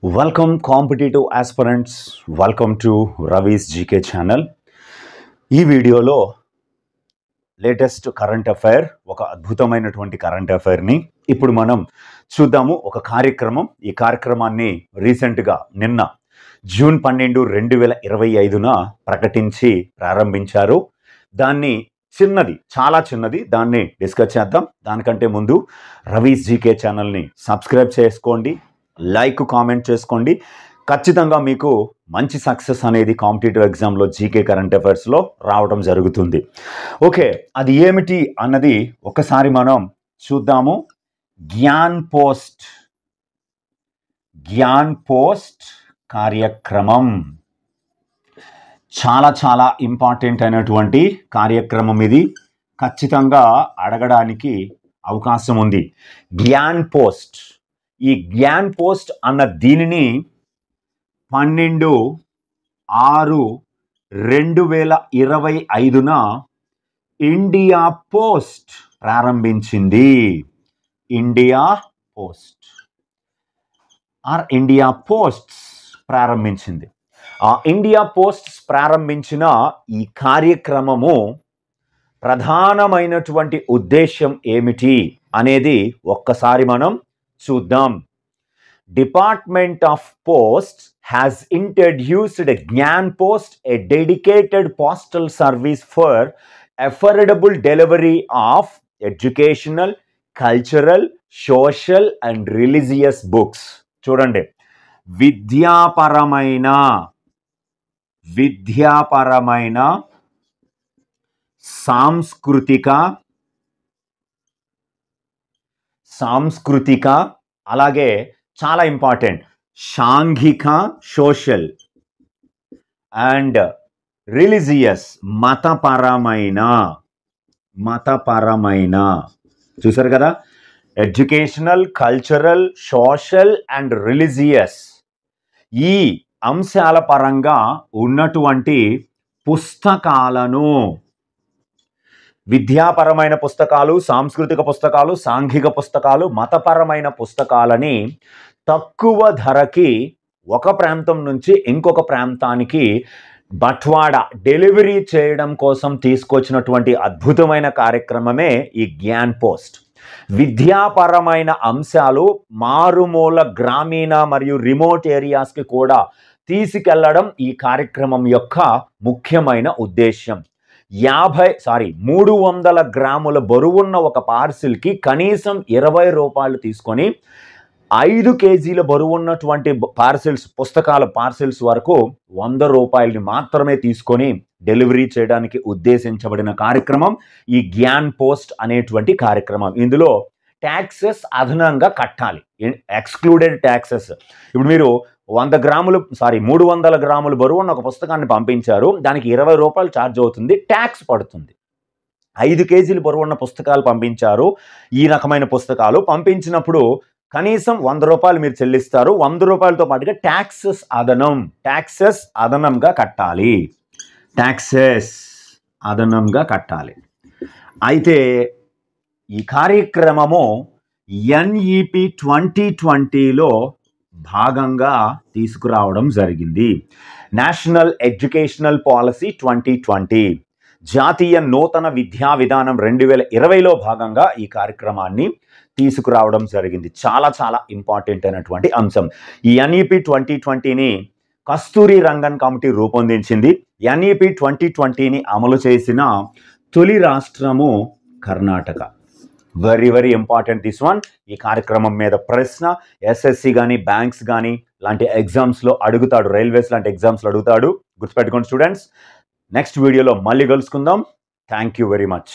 Welcome competitive aspirants. Welcome to Ravi's GK channel. ఈ వీడియోలో latest current affair, ఒక అద్భుతమైనటువంటి కరెంట్ అఫైర్ని ఇప్పుడు మనం చూద్దాము. ఒక కార్యక్రమం, ఈ కార్యక్రమాన్ని రీసెంట్గా నిన్న జూన్ 12, 2025 ప్రకటించి ప్రారంభించారు. దాన్ని చాలా చిన్నది, దాన్ని డిస్కస్ చేద్దాం. దానికంటే ముందు రవీస్ జీకే ఛానల్ని సబ్స్క్రైబ్ చేసుకోండి, లైక్, కామెంట్ చేసుకోండి. ఖచ్చితంగా మీకు మంచి సక్సెస్ అనేది కాంపిటేటివ్ ఎగ్జామ్లో జీకే కరెంట్ అఫైర్స్లో రావడం జరుగుతుంది. ఓకే, అది ఏమిటి అన్నది ఒకసారి మనం చూద్దాము. జ్ఞాన్ పోస్ట్ కార్యక్రమం చాలా ఇంపార్టెంట్ అయినటువంటి కార్యక్రమం. ఇది ఖచ్చితంగా అడగడానికి అవకాశం ఉంది. జ్ఞాన్ పోస్ట్, ఈ జ్ఞాన్ పోస్ట్ అన్న దీనిని 12/6/2025 ఇండియా పోస్ట్ ప్రారంభించింది. ఇండియా పోస్ట్స్ ప్రారంభించింది. ఆ ఇండియా పోస్ట్స్ ప్రారంభించిన ఈ కార్యక్రమము ప్రధానమైనటువంటి ఉద్దేశం ఏమిటి అనేది ఒక్కసారి మనం చూద్దాం. Department of post has introduced a Gyan Post, a dedicated postal service for affordable delivery of educational, cultural, social and religious books. చూడండి, విద్యాపరమైన సాంస్కృతిక అలాగే చాలా ఇంపార్టెంట్ సాంఘిక, సోషల్ అండ్ రిలీజియస్, మతపరమైన చూసారు కదా, educational, cultural, social and religious ఈ అంశాల పరంగా ఉన్నటువంటి పుస్తకాలను, విద్యాపరమైన పుస్తకాలు, సాంస్కృతిక పుస్తకాలు, సాంఘిక పుస్తకాలు, మతపరమైన పుస్తకాలని తక్కువ ధరకి ఒక ప్రాంతం నుంచి ఇంకొక ప్రాంతానికి బట్వాడా డెలివరీ చేయడం కోసం తీసుకొచ్చినటువంటి అద్భుతమైన కార్యక్రమమే ఈ జ్ఞాన్ పోస్ట్. విద్యాపరమైన అంశాలు మారుమూల, గ్రామీణ మరియు రిమోట్ ఏరియాస్కి కూడా తీసుకెళ్లడం ఈ కార్యక్రమం యొక్క ముఖ్యమైన ఉద్దేశం. 300 గ్రాముల బరువున్న ఒక పార్సిల్కి కనీసం 20 రూపాయలు తీసుకొని 5 కేజీల బరువు ఉన్నటువంటి పుస్తకాల పార్సిల్స్ వరకు 100 రూపాయలని మాత్రమే తీసుకొని డెలివరీ చేయడానికి ఉద్దేశించబడిన కార్యక్రమం ఈ జ్ఞాన్ పోస్ట్ అనేటువంటి కార్యక్రమం. ఇందులో ట్యాక్సెస్ అదనంగా కట్టాలి, ఎక్స్క్లూడెడ్ ట్యాక్సెస్. ఇప్పుడు మీరు 300 గ్రాముల బరువు ఉన్న ఒక పుస్తకాన్ని పంపించారు, దానికి 20 రూపాయలు ఛార్జ్ అవుతుంది, ట్యాక్స్ పడుతుంది. 5 కేజీల బరువు ఉన్న పుస్తకాలు పంపించారు, ఈ రకమైన పుస్తకాలు పంపించినప్పుడు కనీసం 100 రూపాయలు మీరు చెల్లిస్తారు. 100 రూపాయలతో పాటుగా ట్యాక్సెస్ అదనంగా కట్టాలి. అయితే ఈ కార్యక్రమము NEP 2020లో భాగంగా తీసుకురావడం జరిగింది. నేషనల్ ఎడ్యుకేషనల్ పాలసీ 2020, జాతీయ నూతన విద్యా విధానం 2020లో భాగంగా ఈ కార్యక్రమాన్ని తీసుకురావడం జరిగింది. చాలా ఇంపార్టెంట్ అయినటువంటి అంశం. ఈ NEP 2020ని కస్తూరి రంగన్ కమిటీ రూపొందించింది. NEP 2020ని అమలు చేసిన తొలి రాష్ట్రము Karnataka. Very important this one. ఈ కార్యక్రమం మీద ప్రశ్న SSC కానీ, బ్యాంక్స్ కానీ లాంటి ఎగ్జామ్స్లో అడుగుతాడు, రైల్వేస్ లాంటి ఎగ్జామ్స్లో అడుగుతాడు. గుర్తుపెట్టుకోండి స్టూడెంట్స్. నెక్స్ట్ వీడియోలో మళ్ళీ కలుసుకుందాం. Thank you very much.